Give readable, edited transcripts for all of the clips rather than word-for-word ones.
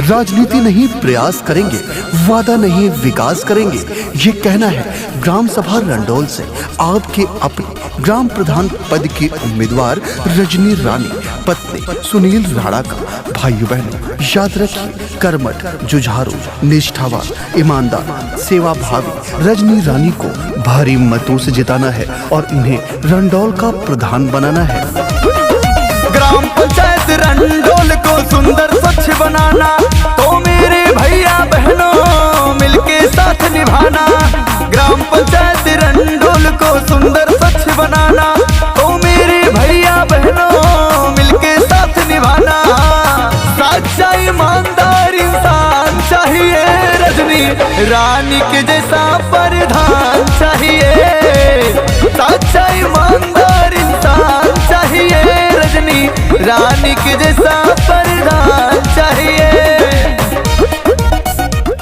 राजनीति नहीं प्रयास करेंगे, वादा नहीं विकास करेंगे, ये कहना है ग्राम सभा रंडोल से आपके अपने ग्राम प्रधान पद की उम्मीदवार रजनी रानी पत्नी सुनील राणा का। भाइयों बहनों, याद रखिए, कर्मठ, जुझारू, निष्ठावान, ईमानदार, सेवा भावी रजनी रानी को भारी मतों से जिताना है और इन्हें रंडोल का प्रधान बनाना है। ग्राम पंचायत रंडोल को सुंदर स्वच्छ बनाना, तो मेरे भैया बहनों मिलके साथ निभाना। ग्राम पंचायत रंडोल को सुंदर स्वच्छ बनाना, तो मेरे भैया बहनों मिलके साथ निभाना। सच्चा ईमानदार इंसान चाहिए, रजनी रानी के जैसा प्रधान चाहिए। सच्चा ईमानदार इंसान चाहिए, रजनी रानी के जैसा प्रधान चाहिए।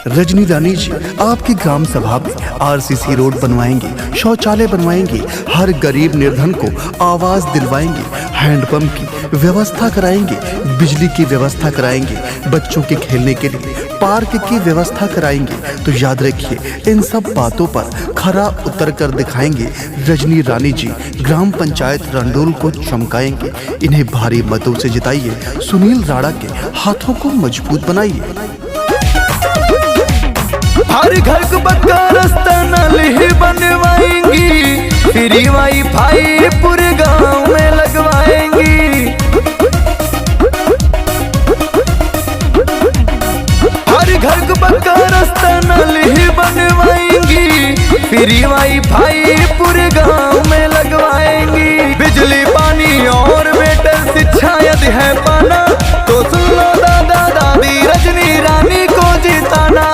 रजनी रानी जी आपकी ग्राम सभा में आरसीसी रोड बनवाएंगे, शौचालय बनवाएंगे, हर गरीब निर्धन को आवास दिलवाएंगे, हैंडपंप की व्यवस्था कराएंगे, बिजली की व्यवस्था कराएंगे, बच्चों के खेलने के लिए पार्क की व्यवस्था कराएंगे। तो याद रखिए, इन सब बातों पर खरा उतर कर दिखाएंगे। रजनी रानी जी ग्राम पंचायत रंडोल को चमकाएंगे। इन्हें भारी मतों से जिताइए, सुनील राणा के हाथों को मजबूत बनाइए। हर घर को पक्का रास्ता नल ही बनवाएंगी, फ्री वाईफाई पूरे गांव में लगवाएंगी। हर घर को पक्का रास्ता नल ही बनवाएंगी, फ्री वाईफाई पूरे गांव में लगवाएंगी। बिजली पानी और बेटर शिक्षा यदि है पाना, तो सुन लो दादा दादी रजनी रानी को जिताना।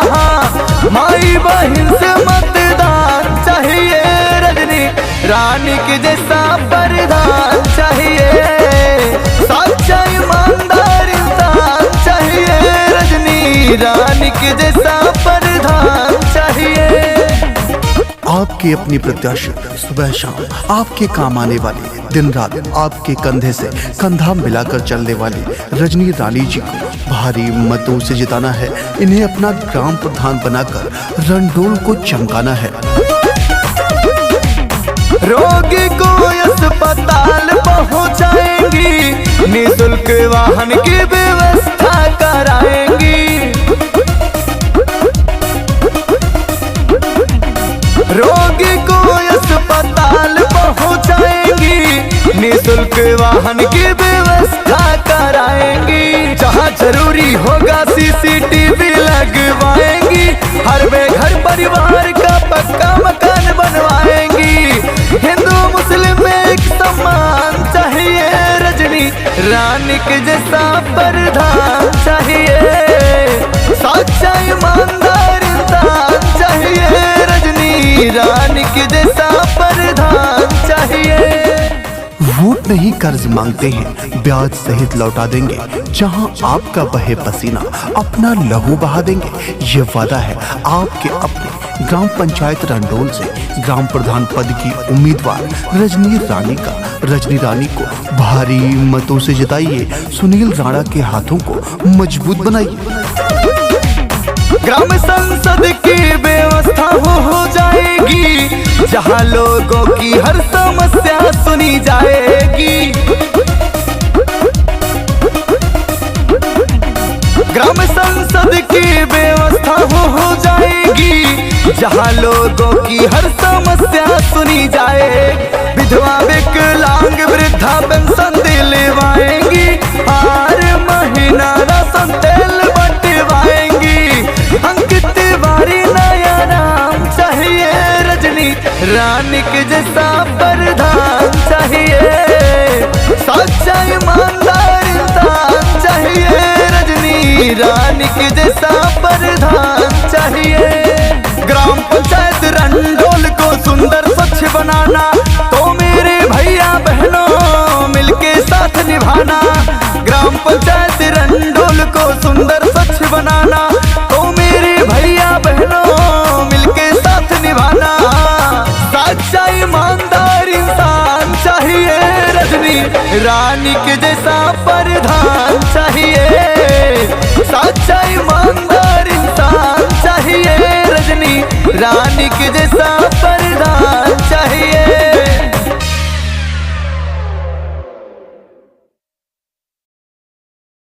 माई बहन से मतदान चाहिए, रजनी रानी के जैसा प्रधान चाहिए। सच्चा ईमानदार इंसान चाहिए, रजनी रानी के जैसा प्रधान चाहिए। आपकी अपनी प्रत्याशी, सुबह शाम आपके काम आने वाली, दिन रात आपके कंधे से कंधा मिलाकर चलने वाली रजनी रानी जी को भारी मतों से जिताना है। इन्हें अपना ग्राम प्रधान बनाकर रंडोल को चमकाना है। रोगी को अस्पताल पहुंचाएंगी, निःशुल्क वाहन की व्यवस्था कराएंगी। रोगी को अस्पताल पहुंचाएंगी, निःशुल्क वाहन की व्यवस्था कराएंगी। जहाँ जरूरी होगा सीसीटीवी लगवाएंगी, हर घर परिवार का पक्का मकान बनवाएंगी। हिंदू मुस्लिम में एक सम्मान चाहिए, रजनी रानी के जैसा प्रधान चाहिए। सच्चा ईमानदार इंसान चाहिए, रजनी रानी के जैसा प्रधान चाहिए। वोट नहीं कर्ज मांगते हैं, ब्याज सहित लौटा देंगे। जहां आपका बहे पसीना, अपना लहू बहा देंगे। ये वादा है आपके अपने ग्राम पंचायत रंडोल से ग्राम प्रधान पद की उम्मीदवार रजनी रानी का। रजनी रानी को भारी मतों से जिताइए, सुनील राणा के हाथों को मजबूत बनाइए। ग्राम संसद की व्यवस्था हो जाएगी, जहां लोगों की हर समस्या सुनी जाएगी। ग्राम संसद की व्यवस्था हो जाएगी, जहां लोगों की हर समस्या सुनी जाए। विधवा विकलांग वृद्धा पेंशन दिलवाएंगी, हर महीना राशन तेल बंटवाएंगी। अंकित तिवारी नया नाम चाहिए, रजनी रानी के जैसा प्रधान चाहिए। सच्चा ईमानदार इंसान चाहिए, रजनी रानी के जैसा प्रधान चाहिए। ग्राम पंचायत रंडोल को सुंदर स्वच्छ बनाना, तो मेरे भैया बहनों मिलके साथ निभाना। ग्राम पंचायत रंडोल को सुंदर स्वच्छ बनाना, तो मेरे भैया बहनों मिलके साथ निभाना। सच्चा ईमानदार इंसान चाहिए, रजनी रानी के जैसा